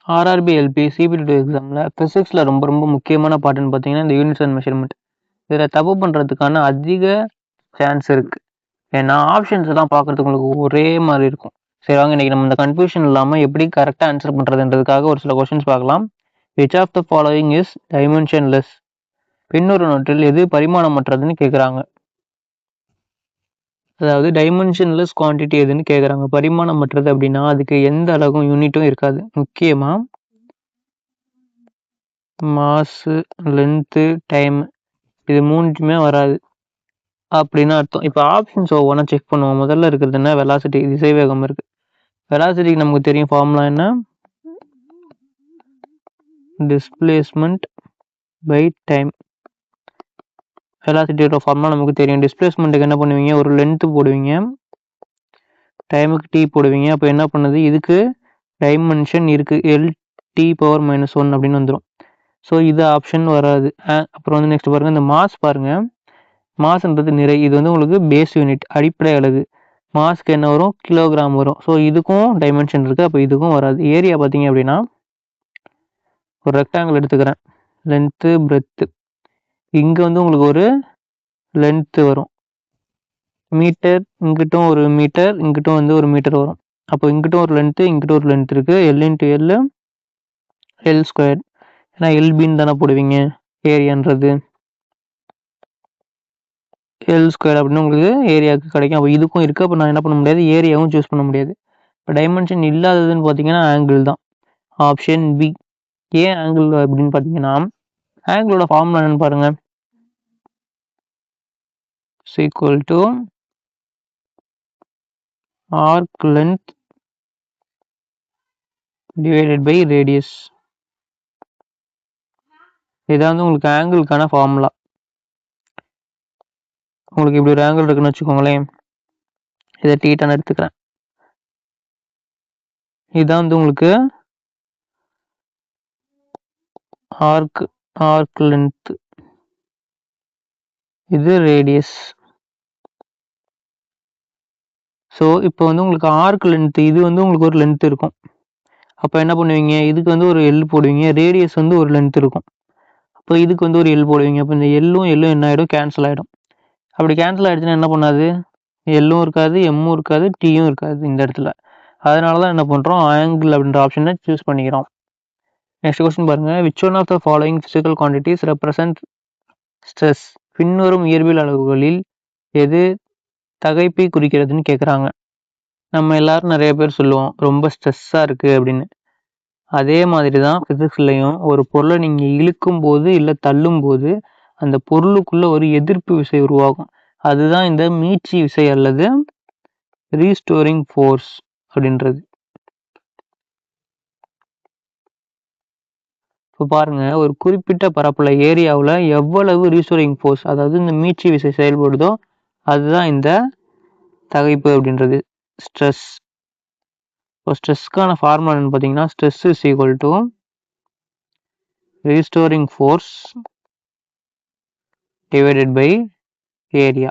RRB LP CBT எக்ஸாமில் ஃபிசிக்ஸில் ரொம்ப ரொம்ப முக்கியமான பாட்டுன்னு பார்த்தீங்கன்னா இந்த யூனிட்ஸ் அண்ட் மெஷர்மெண்ட். இதில் தப்பு பண்ணுறதுக்கான அதிக சான்ஸ் இருக்குது. ஏன்னா ஆப்ஷன்ஸ் எல்லாம் பார்க்குறதுக்கு உங்களுக்கு ஒரே மாதிரி இருக்கும். சரி வாங்க இன்றைக்கி நம்ம இந்த கன்ஃபியூஷன் இல்லாமல் எப்படி கரெக்டாக ஆன்சர் பண்ணுறதுன்றதுக்காக ஒரு சில கொஷின்ஸ் பார்க்கலாம். Which of the following is dimensionless? பின்னொரு நோட்டில் எது பரிமாணமற்றதுன்னு கேட்குறாங்க. அதாவது டைமென்ஷன்லெஸ் குவான்டிட்டி எதுன்னு கேட்குறாங்க. பரிமாணமற்றது அப்படின்னா அதுக்கு எந்த அளவும் யூனிட்டும் இருக்காது. முக்கியமாக மாசு, லென்த்து, டைம் இது மூணுமே வராது அப்படின்னு அர்த்தம். இப்போ ஆப்ஷன்ஸ் ஒவ்வொன்றா செக் பண்ணுவோம். முதல்ல இருக்கிறது என்ன? வெலாசிட்டி, திசைவேகம் இருக்குது. வெலாசிட்டிக்கு நமக்கு தெரியும் ஃபார்முலா என்ன? Displacement by time. வெலாசிட்டியோட ஃபார்முலா நமக்கு தெரியும். டிஸ்பிளேஸ்மெண்ட்டுக்கு என்ன பண்ணுவீங்க? ஒரு லென்த்து போடுவீங்க, டைமுக்கு டி போடுவீங்க. அப்போ என்ன பண்ணுது? இதுக்கு டைமென்ஷன் இருக்குது, LT⁻⁻1 அப்படின்னு வந்துடும். ஸோ இது ஆப்ஷன் வராது. அப்புறம் வந்து நெக்ஸ்ட் பாருங்கள், இந்த மாஸ் பாருங்கள். மாஸ்ன்றது நிறை, இது வந்து உங்களுக்கு பேஸ் யூனிட், அடிப்படை அலகு. மாஸ்க்கு என்ன வரும்? கிலோகிராம் வரும். ஸோ இதுக்கும் டைமென்ஷன் இருக்குது, அப்போ இதுக்கும் வராது. ஏரியா பார்த்தீங்க அப்படின்னா ஒரு ரெக்டாங்கிள் எடுத்துக்கிறேன், லென்த்து பிரெத்து. இங்கே வந்து உங்களுக்கு ஒரு லென்த்து வரும் மீட்டர், இங்கிட்டும் ஒரு மீட்டர், இங்கிட்டும் வந்து ஒரு மீட்டர் வரும். அப்போ இங்கிட்டும் ஒரு லென்த்து, இங்கிட்டும் ஒரு லென்த் இருக்குது. L × L² ஏன்னா எல்பின்னு தானே போடுவீங்க ஏரியான்றது. L² அப்படின்னு உங்களுக்கு ஏரியாவுக்கு கிடைக்கும். அப்போ இதுக்கும் இருக்குது. அப்போ நான் என்ன பண்ண முடியாது? ஏரியாவும் சூஸ் பண்ண முடியாது. இப்போ டைமென்ஷன் இல்லாததுன்னு பார்த்தீங்கன்னா ஆங்கிள் தான், ஆப்ஷன் பி. ஏன் ஆங்கிள் அப்படின்னு பார்த்தீங்கன்னா ஆங்கிளோட ஃபார்முலா என்னன்னு பாருங்கள். = Arc length divided by radius. இதான் வந்து உங்களுக்கு ஆங்கிளுக்கான ஃபார்முலா. உங்களுக்கு இப்படி ஒரு ஆங்கிள் இருக்குன்னு வச்சுக்கோங்களேன், இதை தீட்டான்னு எடுத்துக்கிறேன். இதுதான் வந்து உங்களுக்கு ஆர்க் லென்த், இது ரேடியஸ். ஸோ இப்போ வந்து உங்களுக்கு ஆர்க் லென்த், இது வந்து உங்களுக்கு ஒரு லென்த் இருக்கும். அப்போ என்ன பண்ணுவீங்க? இதுக்கு வந்து ஒரு எல் போடுவீங்க. ரேடியஸ் வந்து ஒரு லென்த் இருக்கும், அப்போ இதுக்கு வந்து ஒரு எல் போடுவீங்க. அப்போ இந்த எல்லும் என்ன ஆகிடும்? கேன்சல் ஆகிடும். அப்படி கேன்சல் ஆகிடுச்சுன்னா என்ன பண்ணாது? எல்லும் இருக்காது, எம்மும் இருக்காது, டீயும் இருக்காது இந்த இடத்துல. அதனால தான் என்ன பண்ணுறோம்? ஆங்கிள் அப்படின்ற ஆப்ஷனை சூஸ் பண்ணிக்கிறோம். நெக்ஸ்ட் கொஸ்டின் பாருங்கள். Which one of the following physical quantities represent stress? பின்வரும் இயற்பியல் அளவுகளில் எது தகைப்பை குறிக்கிறதுன்னு கேட்குறாங்க. நம்ம எல்லாரும் நிறைய பேர் சொல்லுவோம் ரொம்ப ஸ்ட்ரெஸ்ஸாக இருக்குது அப்படின்னு. அதே மாதிரி தான் ஃபிசிக்ஸ்லையும் ஒரு பொருளை நீங்கள் இழுக்கும் போது இல்லை தள்ளும் போது அந்த பொருளுக்குள்ள ஒரு எதிர்ப்பு விசை உருவாகும். அதுதான் இந்த மீட்சி விசை அல்லது ரீஸ்டோரிங் ஃபோர்ஸ் அப்படின்றது. இப்போ பாருங்க, ஒரு குறிப்பிட்ட பரப்புல ஏரியாவில் எவ்வளவு ரீஸ்டோரிங் ஃபோர்ஸ், அதாவது இந்த மீட்சி விசை செயல்படுதோ அதுதான் இந்த தகைப்பு அப்படின்றது, ஸ்ட்ரெஸ். இப்போ ஸ்ட்ரெஸ்க்கான ஃபார்முலா என்னன்னு பார்த்தீங்கன்னா stress = restoring force divided by area.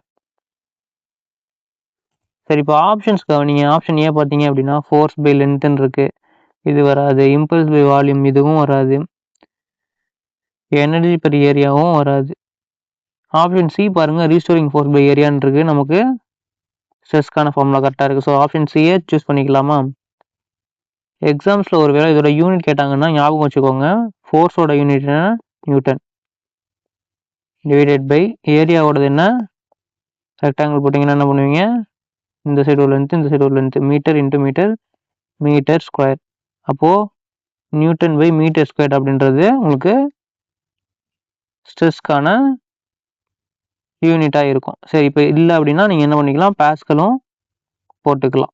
சரி, இப்போ ஆப்ஷன்ஸ் கவனிங்க. ஆப்ஷன் ஏ பார்த்தீங்க அப்படின்னா ஃபோர்ஸ் பை லென்த்ன்னு இருக்கு, இது வராது. இம்பல்ஸ் பை வால்யூம் இதுவும் வராது. எனர்ஜி பெர் ஏரியாவும் வராது. ஆப்ஷன் சி பாருங்க, ரீஸ்டோரிங் ஃபோர்ஸ் பை ஏரியான்னு இருக்கு, நமக்கு ஸ்ட்ரெஸ்க்கான ஃபார்முலா கரெக்டாக இருக்குது. ஸோ ஆப்ஷன் சியை சூஸ் பண்ணிக்கலாமா? எக்ஸாம்ஸில் ஒரு வேளை இதோட யூனிட் கேட்டாங்கன்னா ஞாபகம் வச்சுக்கோங்க, ஃபோர்ஸோட யூனிட் என்ன? நியூட்டன். டிவைடட் பை ஏரியாவோடது என்ன? ரெக்டாங்கிள் போட்டிங்கன்னா என்ன பண்ணுவீங்க? இந்த சைடு ஒரு லென்த்து, இந்த சைடு ஒரு length, metre into metre, metre square. அப்போது நியூட்டன் பை மீட்டர் ஸ்கொயர் அப்படின்றது உங்களுக்கு ஸ்ட்ரெஸ்க்கான யூனிட்டாக இருக்கும். சரி, இப்போ இல்லை அப்படின்னா நீங்கள் என்ன பண்ணிக்கலாம்? பாஸ்கலும் போட்டுக்கலாம்.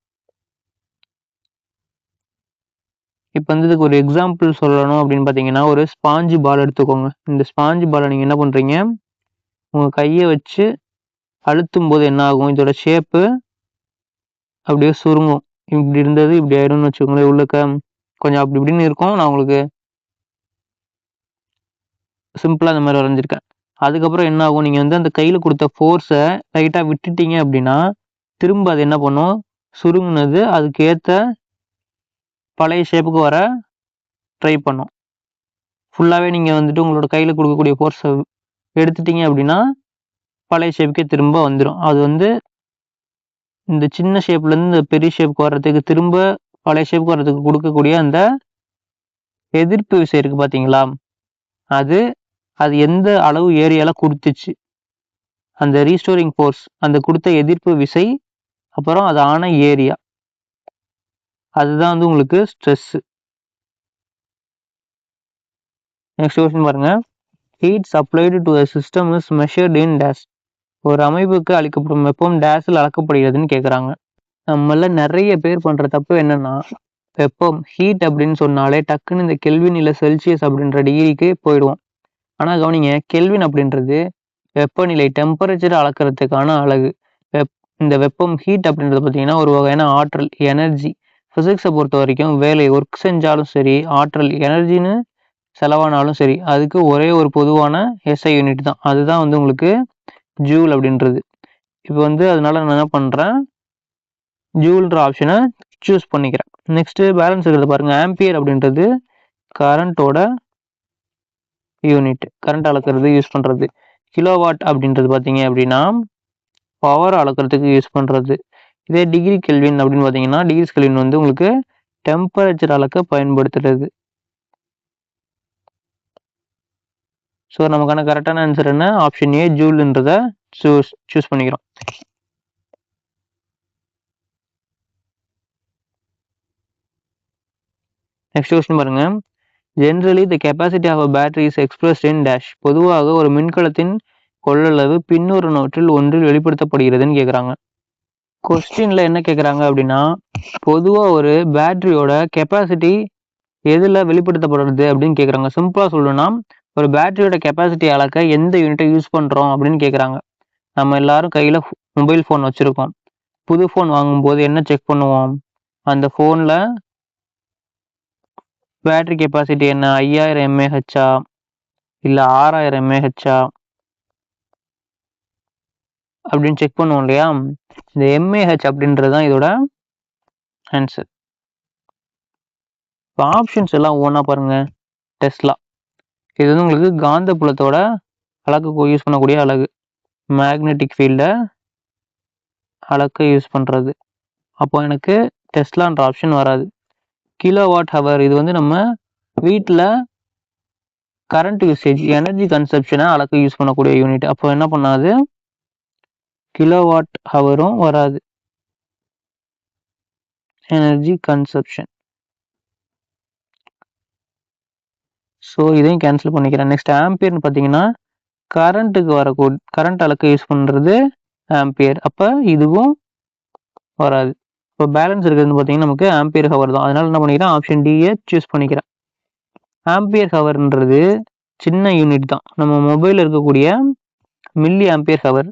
இப்போ வந்து இதுக்கு ஒரு எக்ஸாம்பிள் சொல்லணும் அப்படின்னு பார்த்தீங்கன்னா ஒரு ஸ்பாஞ்சு பால் எடுத்துக்கோங்க. இந்த ஸ்பாஞ்சு பாலை நீங்கள் என்ன பண்ணுறீங்க? உங்கள் கையை வச்சு அழுத்தும் போது என்ன ஆகும்? இதோட ஷேப்பு அப்படியே சுருங்கும். இப்படி இருந்தது இப்படி ஆயிடும்னு வச்சுக்கோங்களேன். உள்ளக்க கொஞ்சம் அப்படி இப்படின்னு இருக்கும். நான் உங்களுக்கு சிம்பிளாக இந்த மாதிரி வரைஞ்சிருக்கேன். அதுக்கப்புறம் என்ன ஆகும்? நீங்கள் வந்து அந்த கையில் கொடுத்த ஃபோர்ஸை லைட்டாக விட்டுட்டீங்க அப்படின்னா திரும்ப அது என்ன பண்ணும்? சுருங்குனது அதுக்கு ஏற்ற பழைய ஷேப்புக்கு வர ட்ரை பண்ணும். ஃபுல்லாகவே நீங்கள் வந்துட்டு உங்களோட கையில் கொடுக்கக்கூடிய ஃபோர்ஸை எடுத்துட்டீங்க அப்படின்னா பழைய ஷேப்புக்கே திரும்ப வந்துடும். அது வந்து இந்த சின்ன ஷேப்லேருந்து இந்த பெரிய ஷேப்புக்கு வர்றதுக்கு திரும்ப பழைய ஷேப்புக்கு வர்றதுக்கு கொடுக்கக்கூடிய அந்த எதிர்ப்பு விசை இருக்குது பார்த்தீங்களா, அது எந்த அளவு ஏரியாவில் கொடுத்துச்சு, அந்த ரீஸ்டோரிங் ஃபோர்ஸ், அந்த கொடுத்த எதிர்ப்பு விசை, அப்புறம் அது ஆன ஏரியா, அதுதான் வந்து உங்களுக்கு ஸ்ட்ரெஸ்ஸு. நெக்ஸ்ட் கொஸ்டின் பாருங்க. Heat supplied to the system is measured in dash. ஒரு அமைப்புக்கு அளிக்கப்படும் வெப்பம் டேஷில் அளக்கப்படுகிறதுன்னு கேட்குறாங்க. நம்மள நிறைய பேர் பண்ணுற தப்பு என்னன்னா, வெப்பம் ஹீட் அப்படின்னு சொன்னாலே டக்குன்னு இந்த கெல்வின் இல்லை செல்சியஸ் அப்படின்ற டிகிரிக்கு போயிடுவோம். ஆனால் கவனிங்க, கெல்வின் அப்படின்றது வெப்பநிலை, டெம்பரேச்சர் அளக்கிறதுக்கான அலகு. இந்த வெப்பம் ஹீட் அப்படின்றது பார்த்தீங்கன்னா ஒரு வகையான ஆற்றல், எனர்ஜி. ஃபிசிக்ஸை பொறுத்த வரைக்கும் வேலை, ஒர்க் செஞ்சாலும் சரி, ஆற்றல், எனர்ஜின்னு செலவானாலும் சரி, அதுக்கு ஒரே ஒரு பொதுவான எஸ்ஐ யூனிட் தான், அதுதான் வந்து உங்களுக்கு ஜூல் அப்படின்றது. இப்போ வந்து அதனால நான் என்ன பண்ணுறேன், ஜூல்ன்ற ஆப்ஷனை சூஸ் பண்ணிக்கிறேன். நெக்ஸ்ட் பேலன்ஸ் இருக்கிறது பாருங்க. ஆம்பியர் அப்படின்றது கரண்டோட யூனிட், கரண்ட் அளக்கிறது யூஸ் பண்ணுறது. கிலோவாட் அப்படின்றது பார்த்தீங்க அப்படின்னா பவர் அளக்கிறதுக்கு யூஸ் பண்ணுறது. இதே டிகிரி கெல்வின் அப்படின்னு பார்த்தீங்கன்னா டிகிரி கெல்வின் வந்து உங்களுக்கு டெம்பரேச்சர் அளக்க பயன்படுத்துறது. ஸோ நமக்கான கரெக்டான ஆன்சர் என்ன, ஆப்ஷன் ஏ ஜூல்ன்றத சூஸ் பண்ணிக்கிறோம். நெக்ஸ்ட் கொஸ்டின் பாருங்க. Generally the capacity of a battery is expressed in dash. பொதுவாக ஒரு மின்கலத்தின் கொள்ளளவு பின்வருவனவற்றில் ஒன்றில் வெளிப்படுத்தப்படுகிறதுன்னு கேட்குறாங்க. கொஸ்டின்ல என்ன கேட்குறாங்க அப்படின்னா, பொதுவாக ஒரு பேட்டரியோட கெப்பாசிட்டி எதில் வெளிப்படுத்தப்படுறது அப்படின்னு கேட்குறாங்க. சிம்பிளாக சொல்லணும்னா, ஒரு பேட்டரியோட கெப்பாசிட்டி அளக்க எந்த யூனிட்டை யூஸ் பண்ணுறோம் அப்படின்னு கேட்குறாங்க. நம்ம எல்லாரும் கையில் மொபைல் ஃபோன் வச்சுருக்கோம். புது ஃபோன் வாங்கும்போது என்ன செக் பண்ணுவோம், அந்த ஃபோனில் பேட்டரி கெப்பாசிட்டி என்ன, 5000 mAh இல்லை 6000 mAh அப்படின்னு செக் பண்ணுவோம் இல்லையா. இந்த mAh அப்படின்றது தான் இதோட ஆன்சர். இப்போ ஆப்ஷன்ஸ் எல்லாம் ஒவ்வொன்றா பாருங்க. டெஸ்லா, இது வந்து உங்களுக்கு காந்த புலத்தோட அளக்க யூஸ் பண்ணக்கூடிய அலகு, மேக்னெட்டிக் ஃபீல்டை அளக்க யூஸ் பண்ணுறது. அப்போ எனக்கு டெஸ்லான்ற ஆப்ஷன் வராது. கிலோவாட் ஹவர், இது வந்து நம்ம வீட்டில் கரண்ட் யூசேஜ், எனர்ஜி கன்சப்ஷனை அளக்க யூஸ் பண்ணக்கூடிய யூனிட். அப்போ என்ன பண்ணாது, கிலோவாட் ஹவரும் வராது, எனர்ஜி கன்சப்ஷன். ஸோ இதையும் கேன்சல் பண்ணிக்கிறேன். நெக்ஸ்ட் ஆம்பியர்னு பார்த்தீங்கன்னா கரண்ட்டுக்கு கரண்ட் அளக்க யூஸ் பண்ணுறது ஆம்பியர், அப்போ இதுவும் வராது. இப்போ பேலன்ஸ் இருக்கிறதுன்னு பார்த்தீங்கன்னா நமக்கு ஆம்பியர் ஹவர் தான். அதனால என்ன பண்ணிக்கிறேன், ஆப்ஷன் டியை சூஸ் பண்ணிக்கிறேன். ஆம்பியர் ஹவர்ன்றது சின்ன யூனிட் தான், நம்ம மொபைலில் இருக்கக்கூடிய மில்லி ஆம்பியர் ஹவர்.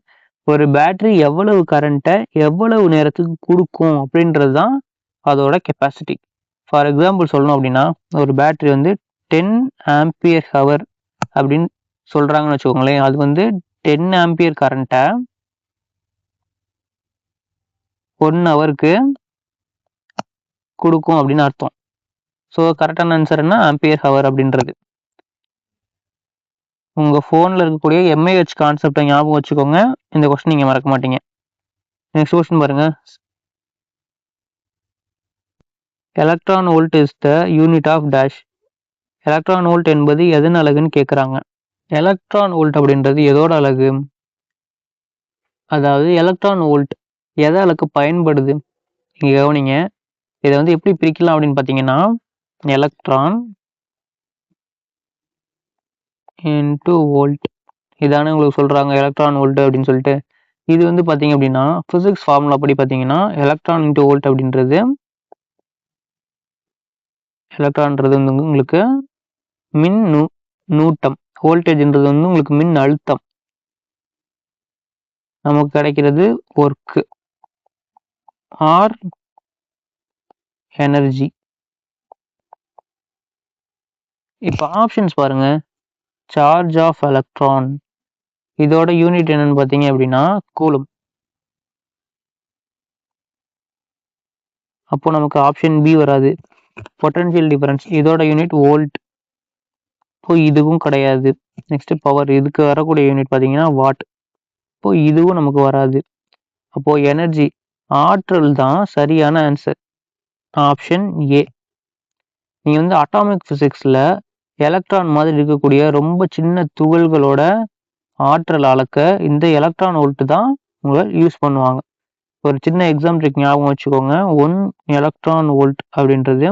ஒரு பேட்டரி எவ்வளவு கரண்ட்டை எவ்வளவு நேரத்துக்கு கொடுக்கும் அப்படின்றது தான் அதோட கெப்பாசிட்டி. ஃபார் எக்ஸாம்பிள் சொல்லணும் அப்படின்னா, ஒரு பேட்டரி வந்து 10 ஆம்பியர் ஹவர் அப்படின்னு சொல்கிறாங்கன்னு வச்சுக்கோங்களேன். அது வந்து 10 ஆம்பியர் கரண்ட்டை 1 ஹவருக்கு கொடுக்கும் அப்படின்னு அர்த்தம். ஸோ கரெக்டான ஆன்சர் என்ன, ஆம்பியர் ஹவர் அப்படின்றது. உங்கள் ஃபோனில் இருக்கக்கூடிய MAH கான்செப்டை ஞாபகம் வச்சுக்கோங்க, இந்த கொஸ்டின் நீங்கள் மறக்க மாட்டீங்க. நெக்ஸ்ட் கொஸ்டின் பாருங்க. Electron volt is the unit of dash. Electron volt என்பது எதன் அலகுன்னு கேட்குறாங்க. எலக்ட்ரான் வோல்ட் அப்படின்றது எதோட அலகு, அதாவது எலக்ட்ரான் வோல்ட் எதை அளவுக்கு பயன்படுது. நீங்கள் கவனிங்க, இதை வந்து எப்படி பிரிக்கலாம் அப்படின்னு பார்த்தீங்கன்னா, எலக்ட்ரான் இன்டு வோல்ட், இதானே உங்களுக்கு சொல்கிறாங்க எலக்ட்ரான் வோல்ட் அப்படின்னு சொல்லிட்டு. இது வந்து பார்த்தீங்க அப்படின்னா ஃபிசிக்ஸ் ஃபார்முலா படி பார்த்தீங்கன்னா எலக்ட்ரான் இன்டு வோல்ட் அப்படின்றது, எலக்ட்ரான்ன்றது வந்து உங்களுக்கு மின் நூட்டம், வோல்டேஜ்ன்றது வந்து உங்களுக்கு மின் அழுத்தம், நமக்கு கிடைக்கிறது ஒர்க்கு ஆர் எனர்ஜி. இப்போ ஆப்ஷன்ஸ் பாருங்க. சார்ஜ் ஆஃப் எலக்ட்ரான், இதோட யூனிட் என்னன்னு பார்த்தீங்க அப்படின்னா கூலும். அப்போ நமக்கு ஆப்ஷன் பி வராது. பொட்டன்ஷியல் டிஃபரன்ஸ் இதோட யூனிட் வோல்ட். இப்போ இதுவும் கிடையாது. நெக்ஸ்ட் பவர், இதுக்கு வரக்கூடிய யூனிட் பார்த்தீங்கன்னா வாட். இப்போ இதுவும் நமக்கு வராது. அப்போ எனர்ஜி, ஆற்றல் தான் சரியான ஆன்சர், ஆப்ஷன் ஏ. நீங்க வந்து அட்டாமிக் பிசிக்ஸ்ல எலக்ட்ரான் மாதிரி இருக்கக்கூடிய ரொம்ப சின்ன துகள்களோட ஆற்றல் அளக்க இந்த எலக்ட்ரான் வோல்ட் தான் உங்களை யூஸ் பண்ணுவாங்க. ஒரு சின்ன எக்ஸாம்பிளுக்கு ஞாபகம் வச்சுக்கோங்க. 1 எலக்ட்ரான் வோல்ட் அப்படின்றது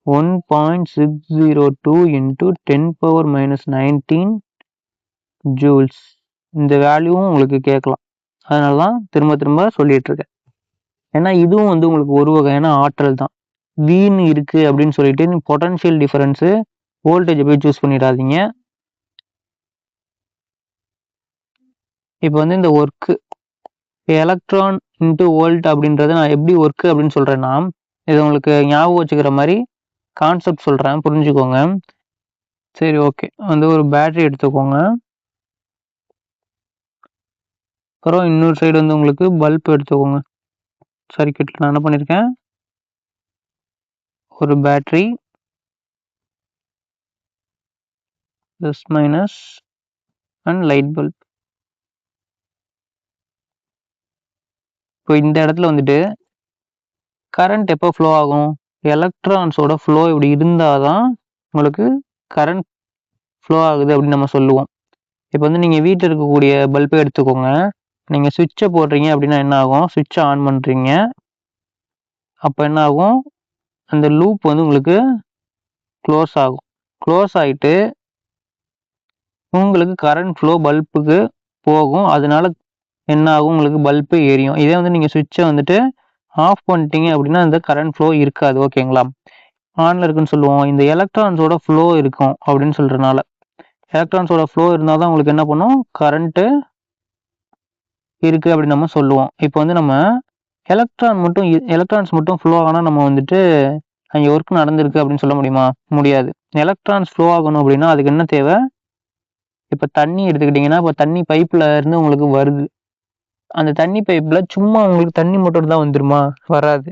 1.602 into 10⁻⁻19 ஜூல்ஸ். இந்த வேல்யூவும் உங்களுக்கு கேட்கலாம், அதனால தான் திரும்ப திரும்ப சொல்லிட்டு இருக்கேன். ஏன்னா இதுவும் வந்து உங்களுக்கு ஒரு வகையான ஆற்றல் தான். வீண் இருக்கு அப்படின்னு சொல்லிட்டு பொட்டன்ஷியல் டிஃபரன்ஸு வோல்டேஜை போய் சூஸ் பண்ணிடாதீங்க. இப்போ வந்து இந்த ஒர்க்கு எலக்ட்ரான் இன்ட்டு வோல்ட் அப்படின்றத நான் எப்படி ஒர்க்கு அப்படின்னு சொல்கிறேன்னா, இது உங்களுக்கு ஞாபகம் வச்சுக்கிற மாதிரி கான்செப்ட் சொல்கிறேன், புரிஞ்சுக்கோங்க. சரி, ஓகே. வந்து ஒரு பேட்டரி எடுத்துக்கோங்க. அப்புறம் இன்னொரு சைடு வந்து உங்களுக்கு பல்ப் எடுத்துக்கோங்க. சர்க்யூட்டில் நான் என்ன பண்ணியிருக்கேன், ஒரு battery plus minus and light bulb. இப்போ இந்த இடத்துல வந்துட்டு கரண்ட் எப்போ ஃப்ளோ ஆகும், எலக்ட்ரான்ஸோட ஃப்ளோ இப்படி இருந்தால் தான் உங்களுக்கு கரண்ட் ஃப்ளோ ஆகுது அப்படின்னு நம்ம சொல்லுவோம். இப்போ வந்து நீங்கள் வீட்டில் இருக்கக்கூடிய பல்பை எடுத்துக்கோங்க. நீங்கள் சுவிட்சை போடுறீங்க அப்படின்னா என்ன ஆகும், சுவிட்சை ஆன் பண்ணுறீங்க, அப்போ என்ன ஆகும், அந்த லூப் வந்து உங்களுக்கு க்ளோஸ் ஆகும். க்ளோஸ் ஆகிட்டு உங்களுக்கு கரண்ட் ஃப்ளோ பல்புக்கு போகும். அதனால என்ன ஆகும், உங்களுக்கு பல்பு எரியும். இதே வந்து நீங்கள் சுவிட்சை வந்துட்டு ஆஃப் பண்ணிட்டீங்க அப்படின்னா அந்த கரண்ட் ஃப்ளோ இருக்காது. ஓகேங்களா, ஆனில் இருக்குன்னு சொல்லுவோம். இந்த எலக்ட்ரான்ஸோட ஃப்ளோ இருக்கும் அப்படின்னு சொல்கிறனால, எலக்ட்ரான்ஸோட ஃப்ளோ இருந்தால் தான் உங்களுக்கு என்ன பண்ணும், கரண்ட்டு இருக்குது அப்படின்னு நம்ம சொல்லுவோம். இப்போ வந்து நம்ம எலக்ட்ரான்ஸ் மட்டும் ஃப்ளோ ஆனால் நம்ம வந்துட்டு அங்கே ஒர்க் நடந்திருக்கு அப்படின்னு சொல்ல முடியுமா, முடியாது. எலக்ட்ரான்ஸ் ஃப்ளோ ஆகணும் அப்படின்னா அதுக்கு என்ன தேவை, இப்போ தண்ணி எடுத்துக்கிட்டிங்கன்னா, இப்போ தண்ணி பைப்பில் இருந்து உங்களுக்கு வருது. அந்த தண்ணி பைப்பில் சும்மா உங்களுக்கு தண்ணி மட்டும் தான் வந்துருமா, வராது.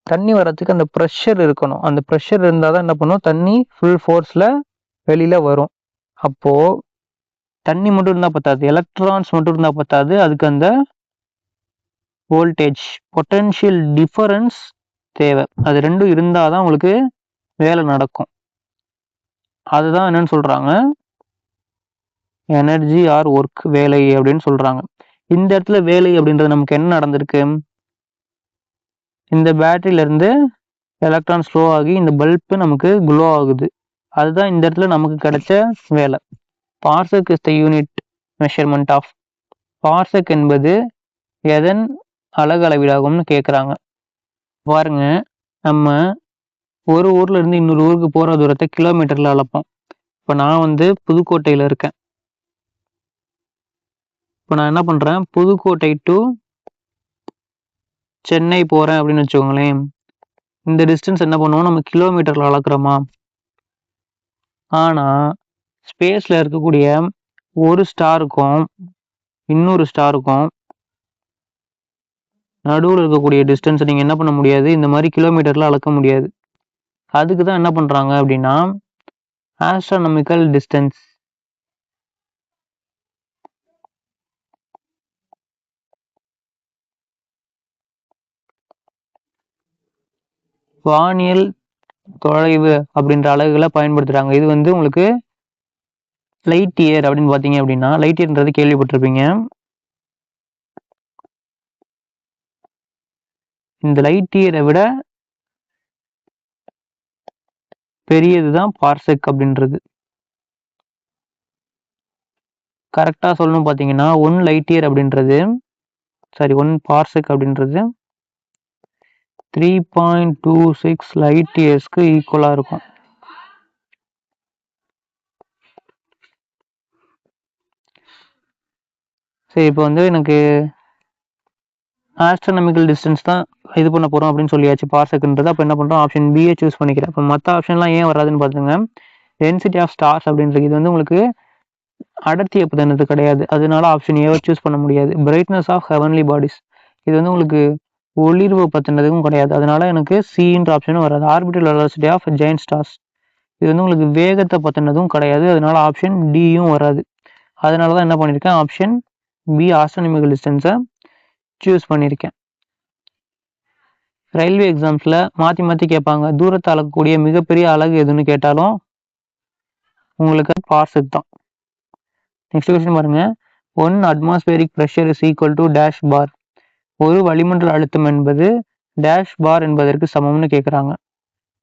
தண்ணி வர்றதுக்கு அந்த ப்ரெஷர் இருக்கணும். அந்த ப்ரெஷர் இருந்தால் தான் என்ன பண்ணும், தண்ணி ஃபுல் ஃபோர்ஸில் வெளியில் வரும். அப்போது தண்ணி மட்டும் இருந்தால் பத்தாது, எலக்ட்ரான்ஸ் மட்டும் இருந்தால் பத்தாது, அதுக்கு அந்த வோல்டேஜ் பொட்டன்ஷியல் டிஃபரன்ஸ் தேவை. அது ரெண்டும் இருந்தால் தான் உங்களுக்கு வேலை நடக்கும். அதுதான் என்னன்னு சொல்கிறாங்க, எனர்ஜி ஆர் ஒர்க், வேலை அப்படின்னு சொல்கிறாங்க. இந்த இடத்துல வேலை அப்படின்றது நமக்கு என்ன நடந்திருக்கு, இந்த பேட்டரியிலேருந்து எலக்ட்ரான்ஸ் ஃப்ளோ ஆகி இந்த பல்பு நமக்கு க்ளோ ஆகுது. அதுதான் இந்த இடத்துல நமக்கு கிடைச்ச வேலை. Parsec is the unit measurement of, parsec என்பது எதன் அலகு அளவீடாகும்னு கேட்குறாங்க. பாருங்க, நம்ம ஒரு ஊர்ல இருந்து இன்னொரு ஊருக்கு போகிற தூரத்தை கிலோமீட்டரில் அளப்போம். இப்போ நான் வந்து புதுக்கோட்டையில் இருக்கேன். இப்போ நான் என்ன பண்ணுறேன், புதுக்கோட்டை டு சென்னை போகிறேன் அப்படின்னு வச்சுக்கோங்களேன். இந்த டிஸ்டன்ஸ் என்ன பண்ணுவோம், நம்ம கிலோமீட்டரில் அளக்குறோமா. ஆனால் ஸ்பேஸில் இருக்கக்கூடிய ஒரு ஸ்டாருக்கும் இன்னொரு ஸ்டாருக்கும் நடுவில் இருக்கக்கூடிய டிஸ்டன்ஸை நீங்கள் என்ன பண்ண முடியாது, இந்த மாதிரி கிலோமீட்டரில் அளக்க முடியாது. அதுக்கு தான் என்ன பண்ணுறாங்க அப்படின்னா ஆஸ்ட்ரானமிக்கல் டிஸ்டன்ஸ், வானியல் தொலைவு அப்படின்ற அலகுகளை பயன்படுத்துகிறாங்க. இது வந்து உங்களுக்கு லைட் இயர் அப்படின்னு பார்த்தீங்க அப்படின்னா, லைட் இயர்ன்றது கேள்விப்பட்டிருப்பீங்க. இந்த லைட் இயரை விட பெரியது தான் பார்செக் அப்படின்றது. கரெக்டாக சொல்லணும் பார்த்தீங்கன்னா 1 லைட் இயர் அப்படின்றது, சாரி 1 பார்செக் அப்படின்றது 3.26 லைட் இயர்ஸ்க்கு ஈக்குவலாக இருக்கும். சரி, இப்போ வந்து எனக்கு ஆஸ்ட்ரானமிக்கல் டிஸ்டன்ஸ் தான் இது பண்ண போகிறோம் அப்படின்னு சொல்லியாச்சு, பார்செக்ன்றது. அப்போ என்ன பண்ணுறோம், ஆப்ஷன் பியை சூஸ் பண்ணிக்கிறேன். இப்போ மற்ற ஆப்ஷன்லாம் ஏன் வராதுன்னு பார்த்துங்க, டென்சிட்டி ஆஃப் ஸ்டார்ஸ் அப்படின்றது இது வந்து உங்களுக்கு அடர்த்தியை பற்றினது கிடையாது, அதனால ஆப்ஷன் ஏவை சூஸ் பண்ண முடியாது. பிரைட்னஸ் ஆஃப் ஹெவன்லி பாடிஸ், இது வந்து உங்களுக்கு ஒளிர்வு பற்றினதுக்கும் கிடையாது. அதனால எனக்கு சின்ற ஆப்ஷனும் வராது. Orbital velocity of giant stars, இது வந்து உங்களுக்கு வேகத்தை பற்றினதும் கிடையாது. அதனால ஆப்ஷன் டியும் வராது. அதனால தான் என்ன பண்ணியிருக்கேன், ஆப்ஷன் பி ஆஸ்ட்ரோனமிக்கல் டிஸ்டன்ஸை சூஸ் பண்ணியிருக்கேன். ரயில்வே எக்ஸாம்ஸில் மாற்றி மாற்றி கேட்பாங்க. தூரத்தை அளக்கக்கூடிய மிகப்பெரிய அலகு எதுன்னு கேட்டாலும் உங்களுக்கு பார்செக் தான். நெக்ஸ்ட் கொஸ்டின் பாருங்க. 1 atmospheric pressure is equal to dash bar. ஒரு வளிமண்டல அழுத்தம் என்பது டேஷ் பார் என்பதற்கு சமம்னு கேட்குறாங்க.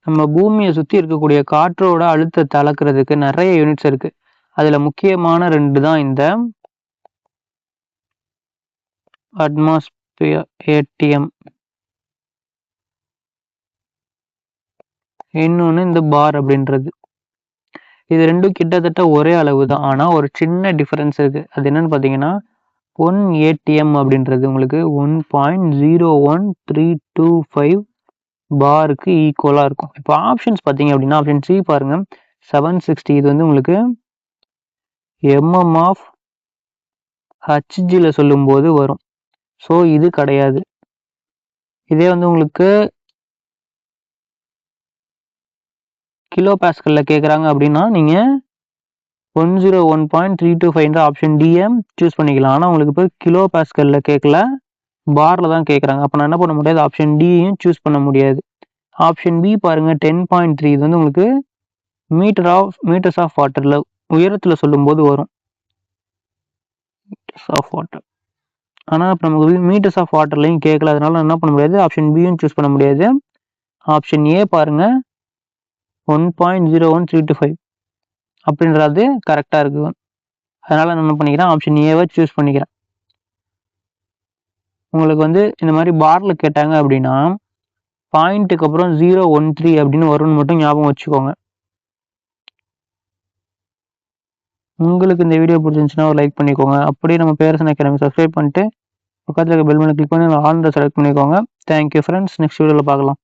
நம்ம பூமியை சுற்றி இருக்கக்கூடிய காற்றோட அழுத்தத்தை அளக்கிறதுக்கு நிறைய யூனிட்ஸ் இருக்கு. அதில் முக்கியமான 2 தான் இந்த அட்மாஸ்பியர் ஏடிஎம், இன்னொன்று இந்த பார் அப்படின்றது. இது ரெண்டும் கிட்டத்தட்ட ஒரே அளவு தான். ஆனால் ஒரு சின்ன டிஃபரன்ஸ் இருக்குது. அது என்னன்னு பார்த்தீங்கன்னா 1 ஏடிஎம் அப்படின்றது உங்களுக்கு 1.01325 பாருக்கு ஈக்குவலாக இருக்கும். இப்போ ஆப்ஷன்ஸ் பார்த்தீங்க அப்படின்னா ஆப்ஷன் சி பாருங்க 760. இது வந்து உங்களுக்கு எம்எம் ஆஃப் ஹச்ஜியில் சொல்லும்போது வரும். ஸோ இது கிடையாது. இதே வந்து உங்களுக்கு கிலோ பாஸ்கல்ல கேட்குறாங்க அப்படின்னா நீங்கள் 101.325 ஆப்ஷன் டிஎம் சூஸ் பண்ணிக்கலாம். ஆனால் உங்களுக்கு இப்போ கிலோ பாஸ்கல்ல கேட்கல, பாரில் தான் கேட்குறாங்க. அப்போ நான் என்ன பண்ண முடியாது, ஆப்ஷன் டியும் சூஸ் பண்ண முடியாது. ஆப்ஷன் பி பாருங்க 10.3. இது வந்து உங்களுக்கு மீட்டர்ஸ் ஆஃப் வாட்டரில் உயரத்தில் சொல்லும்போது வரும். Metres of water. ஆனால் இப்போ நமக்கு மீட்டர்ஸ் ஆஃப் வாட்டர்லையும் கேட்கல. அதனால என்ன பண்ண முடியாது, ஆப்ஷன் பியும் சூஸ் பண்ண முடியாது. ஆப்ஷன் ஏ பாருங்க 1.01325 அப்படின்றது கரெக்டாக இருக்குது. அதனால் நான் என்ன பண்ணிக்கிறேன், ஆப்ஷன் ஏவை சூஸ் பண்ணிக்கிறேன். உங்களுக்கு வந்து இந்த மாதிரி பாரில் கேட்டாங்க அப்படின்னா பாயிண்ட்டுக்கு அப்புறம் 013 அப்படின்னு வரும்னு மட்டும் ஞாபகம் வச்சுக்கோங்க. உங்களுக்கு இந்த வீடியோ பிடிச்சிருந்துச்சுன்னா ஒரு லைக் பண்ணிக்கோங்க. அப்படியே நம்ம பேரசன் அகாடமி சப்ஸ்கிரைப் பண்ணிட்டு பக்கத்தில் இருக்க பெல் பட்டனை கிளிக் பண்ணி ஆல் செலக்ட் பண்ணிக்கோங்க. Thank you friends. நெக்ஸ்ட் வீடியோவில் பார்க்கலாம்.